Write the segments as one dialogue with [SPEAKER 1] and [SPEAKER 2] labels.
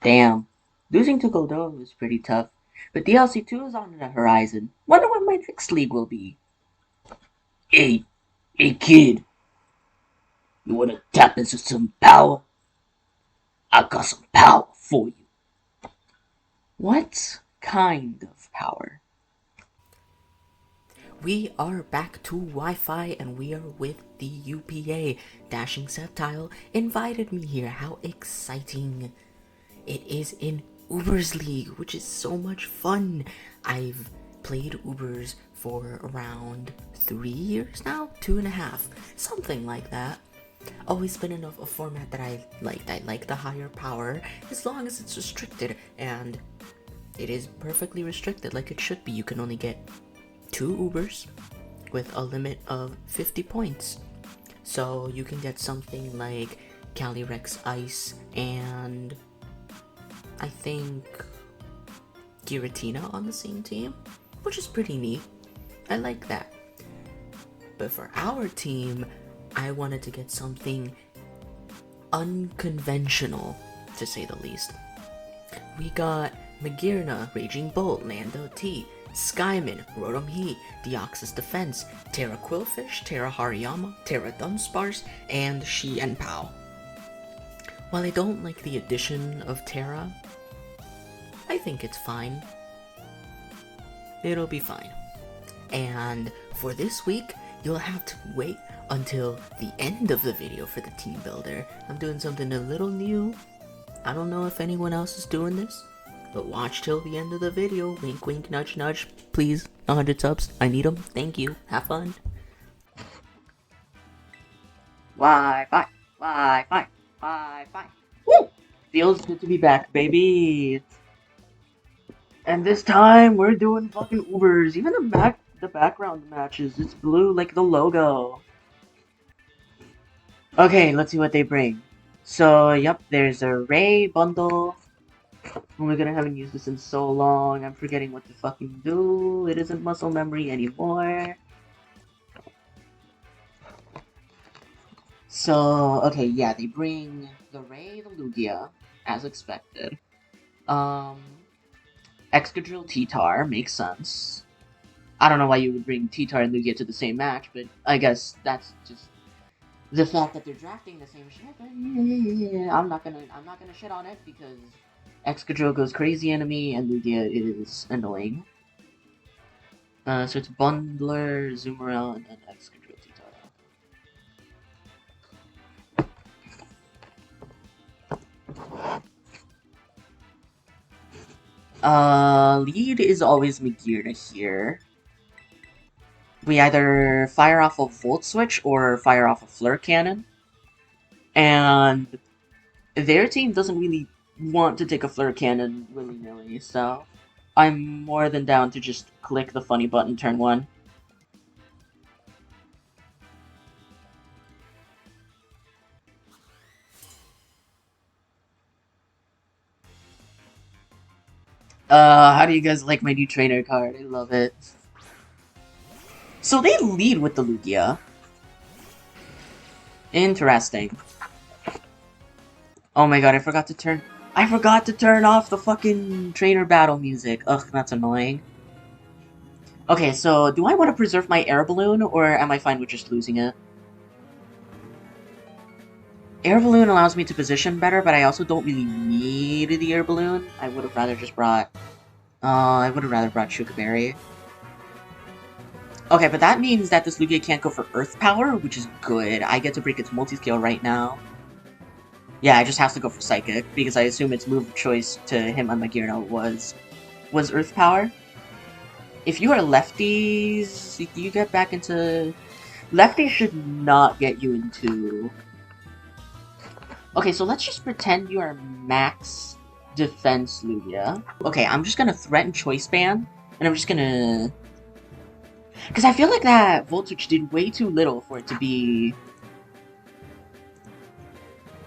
[SPEAKER 1] Damn. Losing to Goldo was pretty tough, but DLC 2 is on the horizon. Wonder what my next league will be. Hey, hey kid, you wanna tap into some power? I got some power for you. What kind of power?
[SPEAKER 2] We are back to Wi-Fi and we are with the UPA. Dashing Septile invited me here. How exciting. It is in UBERS League, which is so much fun. I've played UBERS for around 3 years now? 2.5. Something like that. Always been in a format that I liked. I like the higher power as long as it's restricted, and it is perfectly restricted like it should be. You can only get 2 Ubers with a limit of 50 points. So you can get something like Calyrex Ice and I think Giratina on the same team, which is pretty neat. I like that. But for our team, I wanted to get something unconventional, to say the least. We got Magearna, Raging Bolt, Nando T, Skyman, Rotom Heat, Deoxys Defense, Terra Quillfish, Terra Hariyama, Terra Dunsparce, and Shi and Pao. While I don't like the addition of Terra, I think it's fine. It'll be fine. And for this week, you'll have to wait until the end of the video for the team builder. I'm doing something a little new. I don't know if anyone else is doing this, but watch till the end of the video. Wink, wink, nudge, nudge. Please, 100 subs. I need them. Thank you. Have fun.
[SPEAKER 1] Wi-Fi, Wi-Fi, Wi-Fi. Woo! Feels good to be back, baby. And this time we're doing fucking Ubers. Even the background matches, it's blue like the logo. Okay, let's see what they bring. So, yep, there's a Ray bundle. Oh my god, I haven't used this in so long. I'm forgetting what to fucking do. It isn't muscle memory anymore. So, okay, yeah, they bring the Ray, the Lugia, as expected. Um, Excadrill, T-Tar, makes sense. I don't know why you would bring T-Tar and Lugia to the same match, but I guess that's just the fact that they're drafting the same shit. Yeah, I'm not gonna shit on it because Excadrill goes crazy enemy and Lugia is annoying. So it's Bundler, Zoomerel, and then Excadrill Titara. Lead is always Magearna here. We either fire off a Volt Switch or fire off a Flare Cannon. And their team doesn't really want to take a Flare Cannon willy-nilly, so I'm more than down to just click the funny button turn 1. How do you guys like my new trainer card? I love it. So they lead with the Lugia. Interesting. Oh my god, I forgot to turn off the fucking trainer battle music. Ugh, that's annoying. Okay, so do I want to preserve my air balloon, or am I fine with just losing it? Air balloon allows me to position better, but I also don't really need the air balloon. I would have rather just brought... I would have rather brought Shukaberry. Okay, but that means that this Lugia can't go for Earth Power, which is good. I get to break its multi-scale right now. Yeah, it just has to go for Psychic, because I assume its move of choice to him on Magearna was Earth Power. If you are lefties, you get back into... Lefties should not get you into... Okay, so let's just pretend you are max defense Lugia. Okay, I'm just gonna threaten Choice Band, and I'm just gonna... Because I feel like that Volt Switch did way too little for it to be...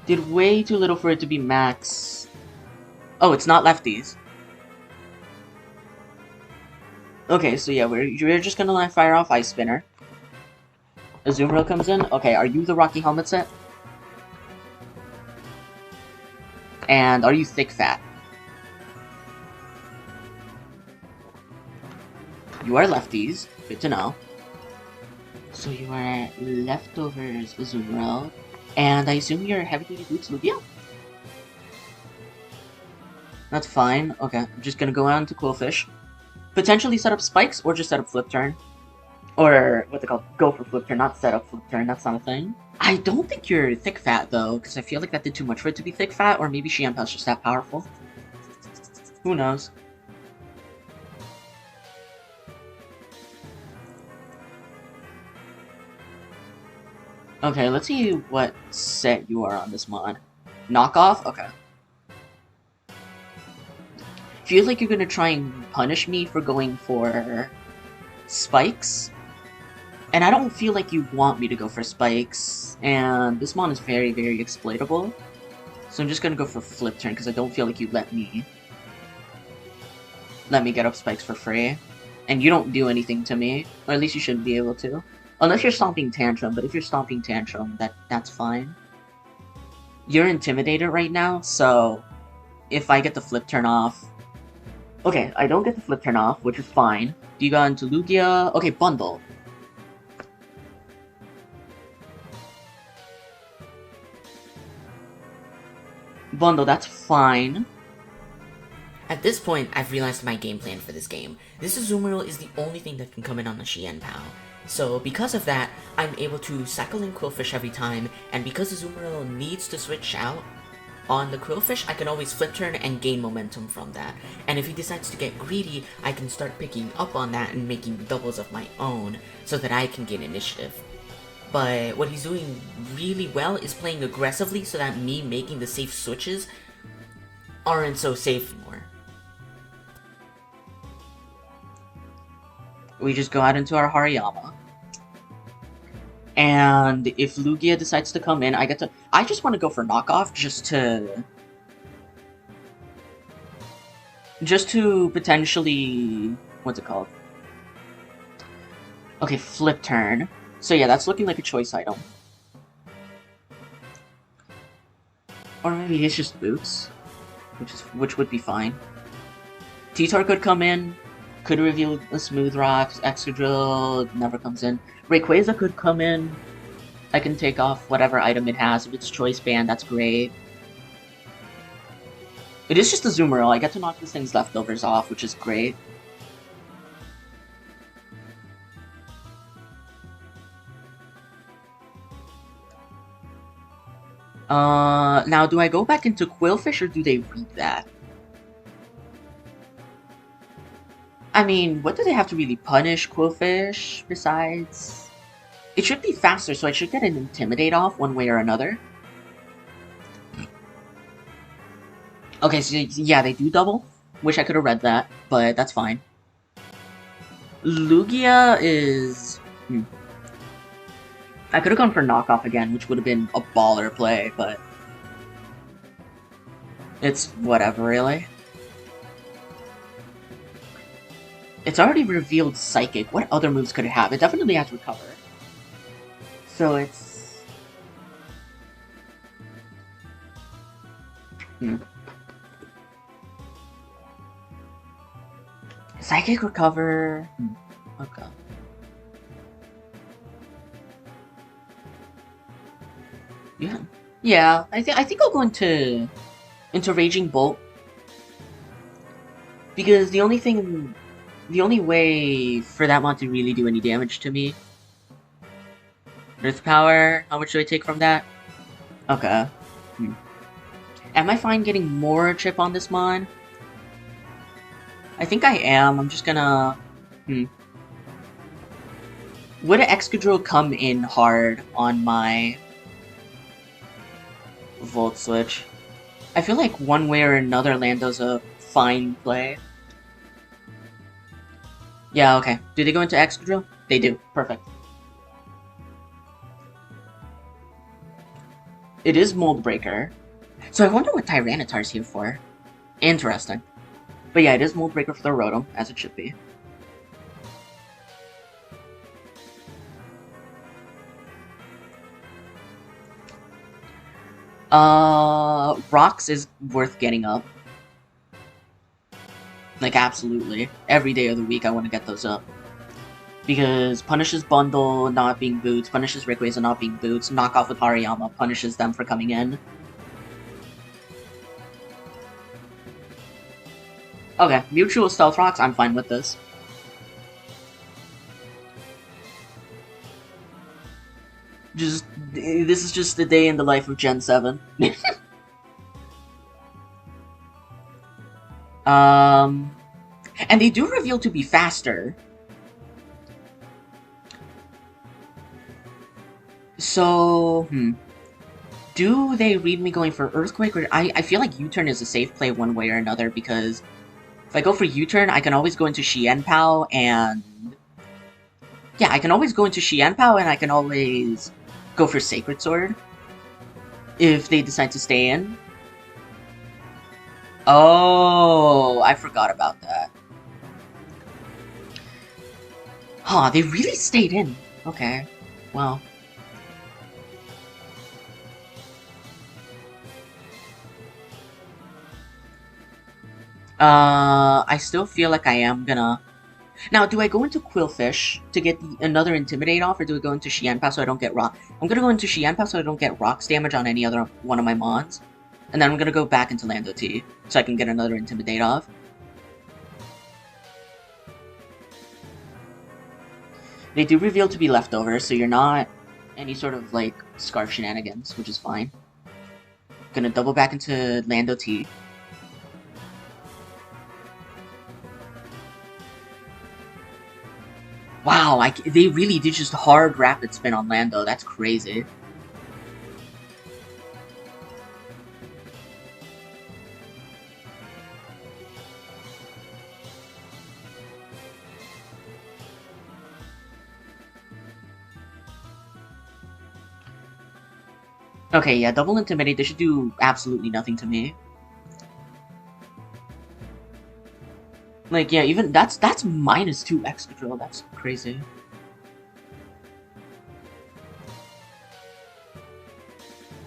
[SPEAKER 1] Did way too little for it to be max... Oh, it's not lefties. Okay, so yeah, we're just gonna fire off Ice Spinner. Azumarill comes in. Okay, are you the Rocky Helmet set? And are you thick fat? You are lefties. Good to know. So you are leftovers Azumarill. And I assume you're heavy-duty boots Lugia? That's fine. Okay, I'm just gonna go on to Quillfish. Potentially set up spikes, or just set up flip turn. Or, what they call go for flip turn, not set up flip turn, that's not a thing. I don't think you're thick fat, though, because I feel like that did too much for it to be thick fat, or maybe Shiampow's just that powerful. Who knows? Okay, let's see what set you are on this mod. Knockoff? Okay. Feels like you're gonna try and punish me for going for spikes. And I don't feel like you want me to go for spikes. And this mon is very, very exploitable. So I'm just gonna go for flip turn because I don't feel like you let me get up spikes for free. And you don't do anything to me. Or at least you shouldn't be able to. Unless you're Stomping Tantrum, but if you're Stomping Tantrum, that's fine. You're Intimidated right now, so if I get the flip turn off... Okay, I don't get the flip turn off, which is fine. Do you go into Lugia? Okay, Bundle. Bundle, that's fine.
[SPEAKER 2] At this point, I've realized my game plan for this game. This Azumarill is the only thing that can come in on the Shienpao. So because of that, I'm able to cycle in Quillfish every time, and because Azumarill needs to switch out on the Quillfish, I can always flip turn and gain momentum from that. And if he decides to get greedy, I can start picking up on that and making doubles of my own, so that I can gain initiative. But what he's doing really well is playing aggressively so that me making the safe switches aren't so safe anymore.
[SPEAKER 1] We just go out into our Hariyama. And if Lugia decides to come in, I just want to go for knockoff just to potentially, what's it called? Okay, flip turn. So yeah, that's looking like a choice item. Or maybe it's just boots, which would be fine. T-Tar could come in, could reveal a Smooth Rocks, Excadrill never comes in. Rayquaza could come in. I can take off whatever item it has. If it's Choice Band, that's great. It is just a Azumarill. I get to knock this thing's leftovers off, which is great. Now do I go back into Quillfish or do they read that? I mean, what do they have to really punish Quillfish besides? It should be faster, so I should get an Intimidate off one way or another. Okay, so yeah, they do double. Wish I could have read that, but that's fine. Lugia is... I could have gone for knockoff again, which would have been a baller play, but... it's whatever, really. It's already revealed Psychic. What other moves could it have? It definitely has Recover. So it's... Psychic Recover... Okay. Yeah, I think I'll go into Raging Bolt. Because the only way for that mod to really do any damage to me... Earth Power, how much do I take from that? Okay. Am I fine getting more chip on this mod? I think I am. I'm just gonna... Would an Excadrill come in hard on my... Volt Switch? I feel like one way or another Lando's a fine play. Yeah, okay. Do they go into Excadrill? They do. Perfect. It is Mold Breaker. So I wonder what Tyranitar's here for. Interesting. But yeah, it is Mold Breaker for the Rotom, as it should be. Rocks is worth getting up. Like, absolutely. Every day of the week I want to get those up. Because punishes Bundle not being boots, punishes Rayquaza not being boots, knock off with Hariyama punishes them for coming in. Okay, mutual stealth rocks, I'm fine with this. This is just a day in the life of Gen 7. And they do reveal to be faster. So, do they read me going for Earthquake? Or I feel like U-turn is a safe play one way or another, because if I go for U-turn, I can always go into Xianpao and... Yeah, I can always go into Xianpao and I can always go for Sacred Sword if they decide to stay in. Oh, I forgot about that. Huh, they really stayed in. Okay, well... I still feel like I am gonna... Now, do I go into Quillfish to get another Intimidate off, or do I go into Xianpao so I don't get Rock? I'm gonna go into Xianpao so I don't get Rocks damage on any other one of my mons. And then I'm gonna go back into Lando T, so I can get another Intimidate off. They do reveal to be leftovers, so you're not any sort of, like, Scarf shenanigans, which is fine. Gonna double back into Lando T. Wow, they really did just hard rapid spin on Lando. That's crazy. Okay, yeah, double Intimidate. They should do absolutely nothing to me. Like, yeah, even that's -2 Excadrill. That's crazy.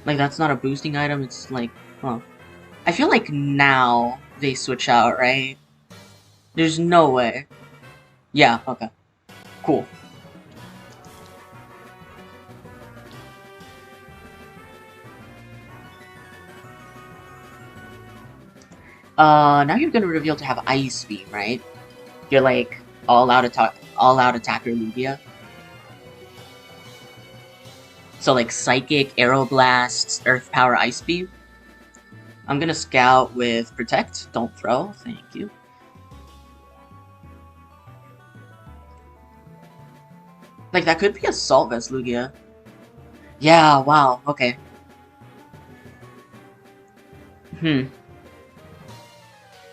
[SPEAKER 1] Like, that's not a boosting item. It's like, huh. I feel like now they switch out, right? There's no way. Yeah, okay. Cool. Now you're gonna reveal to have Ice Beam, right? You're like all-out attacker Lugia. So like Psychic, Aeroblast, Earth Power, Ice Beam. I'm gonna Scout with Protect. Don't throw. Thank you. Like, that could be Assault Vest Lugia. Yeah, wow, okay.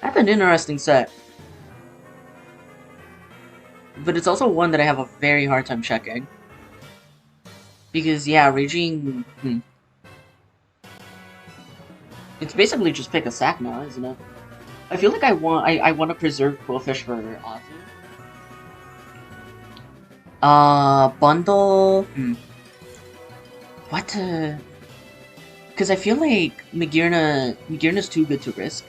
[SPEAKER 1] That's an interesting set. But it's also one that I have a very hard time checking. Because, yeah, Raging... It's basically just pick a sack now, isn't it? I feel like I want to preserve Quillfish for Ozzy. Bundle... What to... Because I feel like Magearna's too good to risk.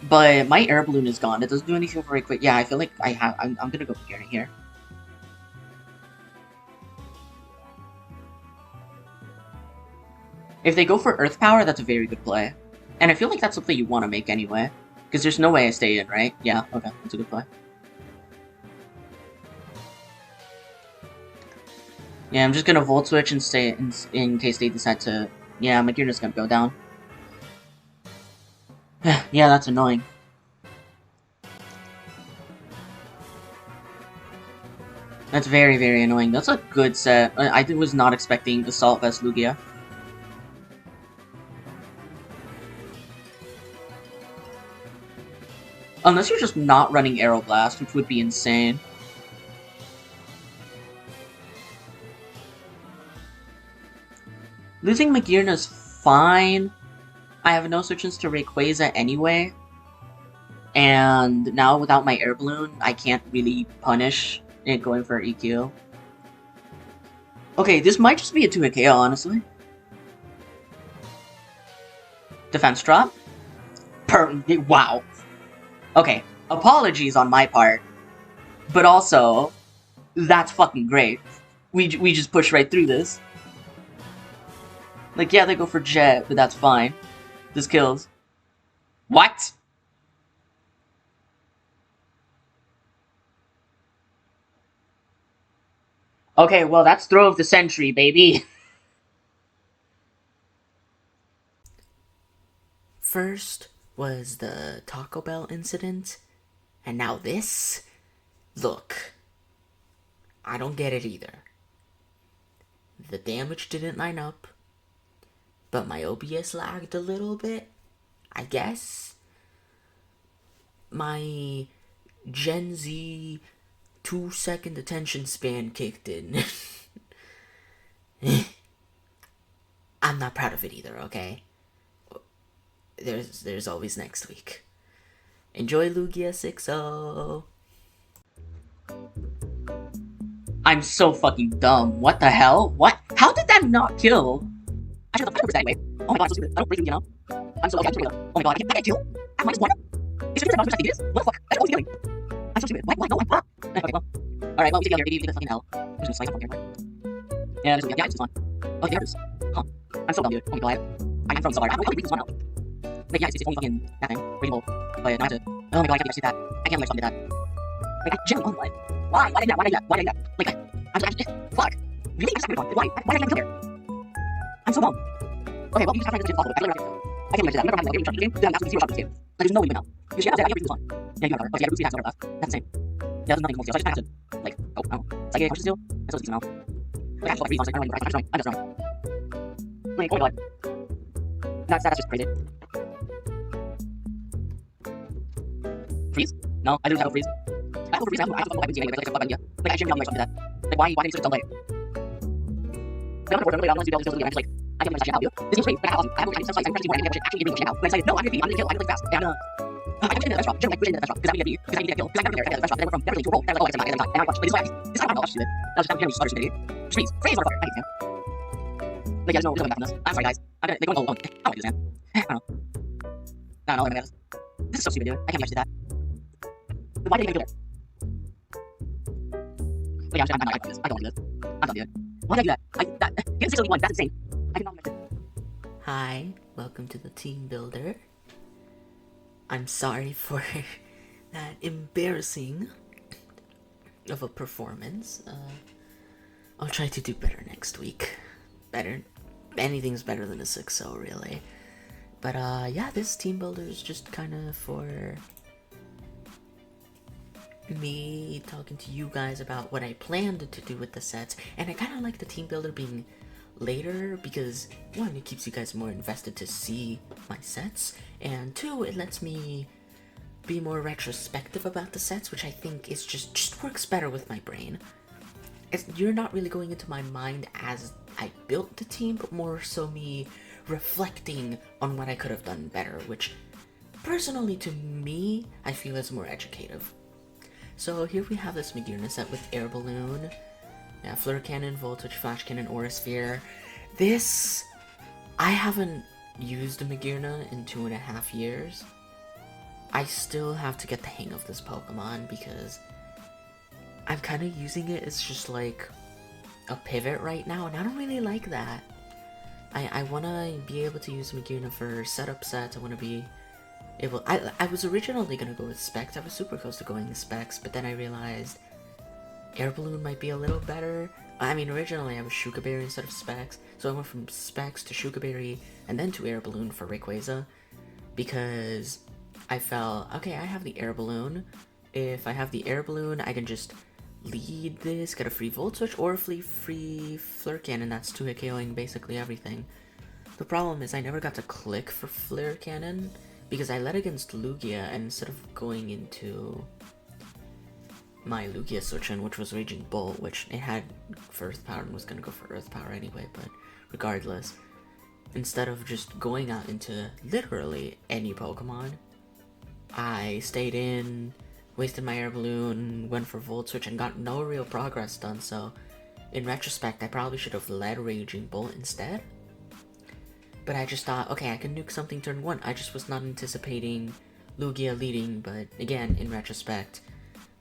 [SPEAKER 1] But my Air Balloon is gone. It doesn't do anything very quick. Yeah, I feel like I'm gonna go Magearna here. If they go for Earth Power, that's a very good play. And I feel like that's a play you want to make anyway. Because there's no way I stay in, right? Yeah, okay, that's a good play. Yeah, I'm just gonna Volt Switch and stay in case they decide to... Yeah, Magearna's gonna go down. Yeah, that's annoying. That's very, very annoying. That's a good set. I was not expecting Assault Vest Lugia. Unless you're just not running Aeroblast, which would be insane. Losing Magearna's fine. I have no switches to Rayquaza anyway. And now without my Air Balloon, I can't really punish it going for EQ. Okay, this might just be a 2-hit KO, honestly. Defense drop. Wow. Okay, apologies on my part, but also, that's fucking great. We just push right through this. Like, yeah, they go for Jet, but that's fine. This kills. What? Okay, well, that's throw of the century, baby.
[SPEAKER 2] First was the Taco Bell incident, and now this? Look, I don't get it either. The damage didn't line up, but my OBS lagged a little bit, I guess. My Gen Z 2-second attention span kicked in. I'm not proud of it either, okay? There's always next week. Enjoy Lugia 6-0.
[SPEAKER 1] I'm so fucking dumb. What the hell? What? How did that not kill? I should have the anyway. Oh my god, I'm so stupid. I don't break you know? I'm so okay, I'm so stupid. Oh my god, I can't kill? I'm minus one? It's 50% not this? What the fuck? That's always killing. I'm so stupid. Why? No, I'm fuck. Okay, well. Alright, well, we take it out here. Maybe the fucking hell. I'm just gonna slice up here. Yeah, this is, yeah, this is fun. Oh, there it is. Huh. I'm so dumb, dude. Oh my god. I'm throwing so hard. I don't read this one out. Like, yeah, it's only fucking that thing. Readable. But now I have to. Oh my god, I can't see that. I can't believe I did that. Like, I genuinely won. Why? Why did I do that? Why did I do that? Like, I'm fuck. Really? I'm just Why? Why did I come here? I'm so dumb. Okay, well, you just have to follow it. I can't imagine that. I've never had a game game. Then I'm asking 0 shots in this game. Like, there's no way to win now. You see, I can't read this one. Yeah, you got it. Okay, yeah, Bruce Lee has over us. That's insane. Yeah, there's nothing more steal. So I just have to, like, oh, I don't know. Psychic Coaches steal? That's so easy now. Like, I have to like 3 songs. I'm just running. Like, oh my god. That's just crazy. Freeze? No, I didn't have a freeze. I have a freeze. I have to fucking anyway. Like, I shouldn't be able to do that. Like, why did you just dumb like? I'm not going to unless you be able to do it. Like, I can't really you. This is great, but I have to I'm pressing one and actually giving a now. When I decided, no, I'm going to I'm going to kill, I'm going to fast. And, I got in the best drop. Like, pushing in the best drop. Because I need to kill. Because I got there, I got the best drop. Then I went from never to roll. Then I was like, oh, I got and I watched. But this time I'm not stupid. That was just kind of stutter stupidity. Freeze, motherfucker. I hate you. Like, yeah, there's no coming back from this. I'm sorry, guys. I'm gonna, going alone. I don't like this, man. I don't know. I don't know. This is so stupid, dude. I can't actually do that. Why did I even do that? But yeah, I'm not doing this. I don't want to do this. I'm not doing it. Why did I do that? Getting 601, that's insane. I cannot imagine.
[SPEAKER 2] Hi, welcome to the team builder. I'm sorry for that embarrassing of a performance. I'll try to do better next week. Better. Anything's better than a 6-0, really. But yeah, this team builder is just kind of for me talking to you guys about what I planned to do with the sets, and I kind of like the team builder being later because, one, it keeps you guys more invested to see my sets, and two, it lets me be more retrospective about the sets, which I think is just works better with my brain. You're not really going into my mind as I built the team, but more so me reflecting on what I could have done better, which personally to me, I feel is more educative. So here we have this Magearna set with Air Balloon, Flare Cannon, Voltage, Flash Cannon, Aura Sphere. This, I haven't used a Magearna in 2.5 years. I still have to get the hang of this Pokemon because I'm kind of using it as just like a pivot right now, and I don't really like that. I want to be able to use Magearna for setup sets. I want to be able... I was originally going to go with Specs. I was super close to going with Specs, but then I realized Air Balloon might be a little better. I mean, originally I was Shuka Berry instead of Specs, so I went from Specs to Shuka Berry and then to Air Balloon for Rayquaza, because I felt, okay, I have the Air Balloon. If I have the Air Balloon, I can just lead this, get a free Volt Switch, or free Flare Cannon that's 2-hit KOing basically everything. The problem is I never got to click for Flare Cannon because I led against Lugia, and instead of going into my Lugia switch in, which was Raging Bolt, which it had for Earth Power and was going to go for Earth Power anyway, but regardless, instead of just going out into literally any Pokemon, I stayed in, wasted my Air Balloon, went for Volt Switch, and got no real progress done, so in retrospect, I probably should have led Raging Bolt instead. But I just thought, okay, I can nuke something turn 1. I just was not anticipating Lugia leading, but again, in retrospect,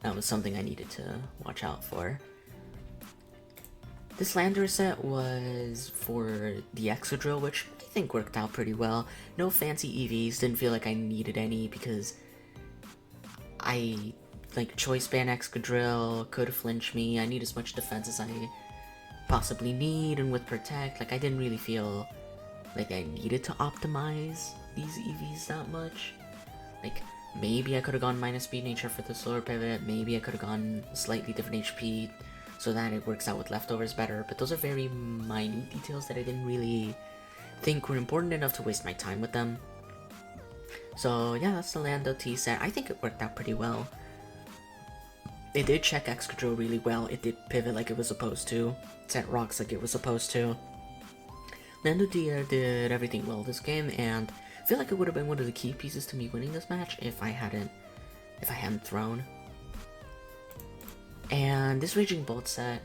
[SPEAKER 2] that was something I needed to watch out for. This Lander set was for the Excadrill, which I think worked out pretty well. No fancy EVs, didn't feel like I needed any because I, like, Choice Band Excadrill could flinch me. I need as much defense as I possibly need, and with Protect, like, I didn't really feel like I needed to optimize these EVs that much. Like, maybe I could have gone minus speed nature for the slower pivot, maybe I could have gone slightly different HP so that it works out with leftovers better, but those are very minute details that I didn't really think were important enough to waste my time with them. So yeah, that's the Lando T set. I think it worked out pretty well. It did check Excadrill really well, it did pivot like it was supposed to, set rocks like it was supposed to. Lando D did everything well this game, and I feel like it would have been one of the key pieces to me winning this match if I hadn't thrown. And this Raging Bolt set,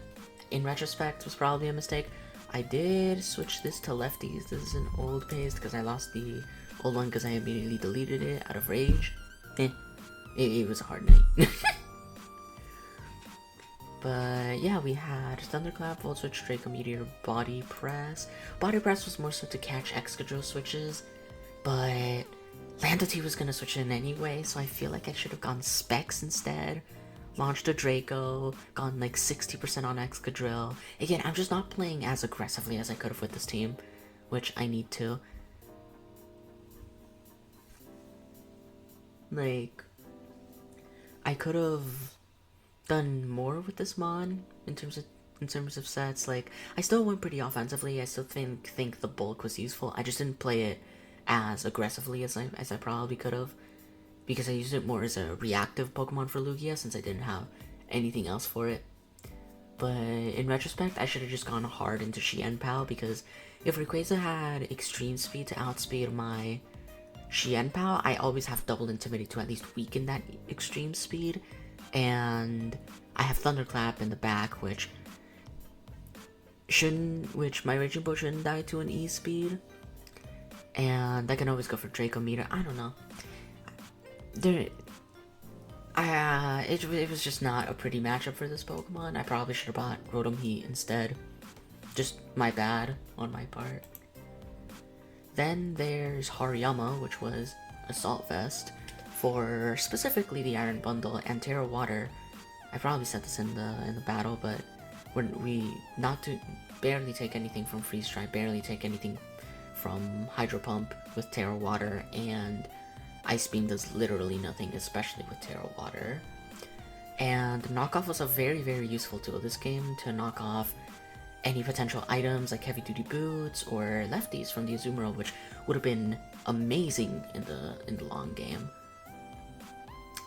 [SPEAKER 2] in retrospect, was probably a mistake. I did switch this to lefties. This is an old paste because I lost the old one because I immediately deleted it out of rage. It was a hard night. But yeah, we had Thunderclap, Volt Switch, Draco Meteor, Body Press. Body Press was more so to catch Excadrill switches, but Lando T was gonna switch in anyway, so I feel like I should have gone Specs instead. Launched a Draco, gone like 60% on Excadrill. Again, I'm just not playing as aggressively as I could have with this team, which I need to. Like, I could have done more with this mon in terms of sets. Like, I still went pretty offensively. I still think the bulk was useful. I just didn't play it as aggressively as I probably could have, because I used it more as a reactive Pokemon for Lugia since I didn't have anything else for it. But in retrospect, I should have just gone hard into Xianpao, because if Rayquaza had extreme speed to outspeed my Xianpao, I always have double Intimidate to at least weaken that extreme speed. And I have Thunderclap in the back, which my Raging Bolt shouldn't die to an E speed. And I can always go for Draco Meteor. I don't know. It was just not a pretty matchup for this Pokemon. I probably should have bought Rotom Heat instead. Just my bad on my part. Then there's Hariyama, which was Assault Vest for specifically the Iron Bundle and Terra Water. I probably said this in the battle, but when we barely take anything from Freeze Dry, barely take anything from Hydro Pump with Terra Water, and Ice Beam does literally nothing, especially with Terra Water. And Knockoff was a very, very useful tool this game to knock off any potential items like Heavy Duty Boots or Lefties from the Azumarill, which would have been amazing in the long game.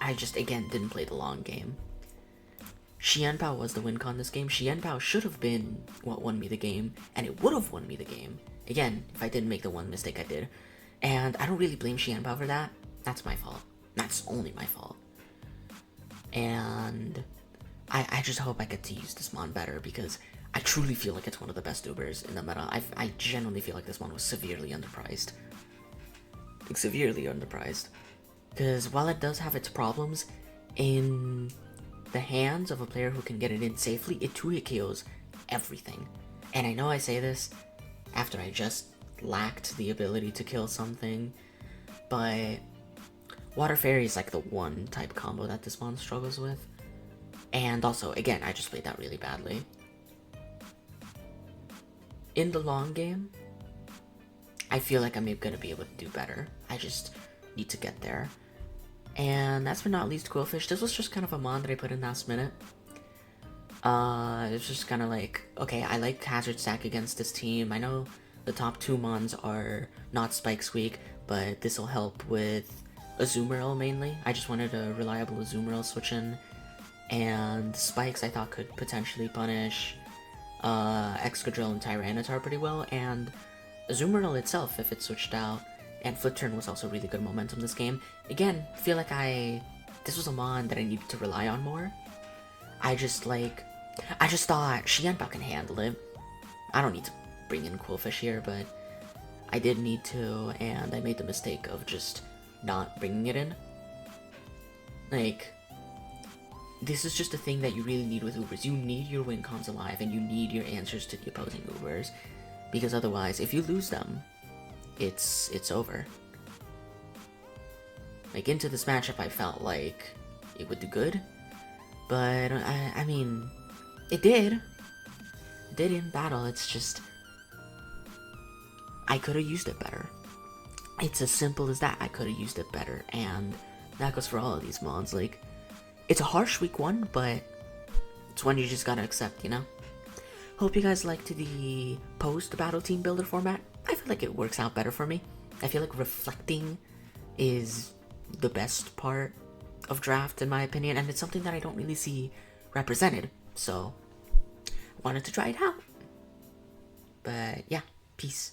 [SPEAKER 2] I just, again, didn't play the long game. Xianpao was the win con this game. Xianpao should have been what won me the game, and it would have won me the game. Again, if I didn't make the one mistake I did. And I don't really blame Xianpao for that. That's my fault. That's only my fault. And I just hope I get to use this mon better, because I truly feel like it's one of the best UBERS in the meta. I genuinely feel like this mon was severely underpriced. Like, severely underpriced. Because while it does have its problems, in the hands of a player who can get it in safely, it 2-hit KOs everything. And I know I say this after I just lacked the ability to kill something, but Water Fairy is like the one type combo that this mon struggles with. And also, again, I just played that really badly. In the long game, I feel like I'm gonna be able to do better. I just need to get there. And last but not least, Quillfish. This was just kind of a mon that I put in last minute. It's just kind of like, okay, I like Hazard Stack against this team. I know the top 2 mons are not Spikes weak, but this will help with Azumarill mainly. I just wanted a reliable Azumarill switch in. And Spikes I thought could potentially punish Excadrill and Tyranitar pretty well, and Azumarill itself if it switched out. And Flip Turn was also really good momentum this game. Again, feel like this was a mon that I needed to rely on more. I just thought Xianpao can handle it. I don't need to bring in Quillfish here, but I did need to, and I made the mistake of just not bringing it in. Like, this is just a thing that you really need with Ubers. You need your win cons alive, and you need your answers to the opposing Ubers, because otherwise, if you lose them, it's over. Like, into this matchup, I felt like it would do good, but I mean, it did. It did in battle. It's just I could have used it better. It's as simple as that. I could have used it better, and that goes for all of these mods. Like, it's a harsh week 1, but it's one you just gotta accept, you know? Hope you guys liked the post-battle team builder format. I feel like it works out better for me. I feel like reflecting is the best part of draft, in my opinion, and it's something that I don't really see represented, so I wanted to try it out. But yeah, peace.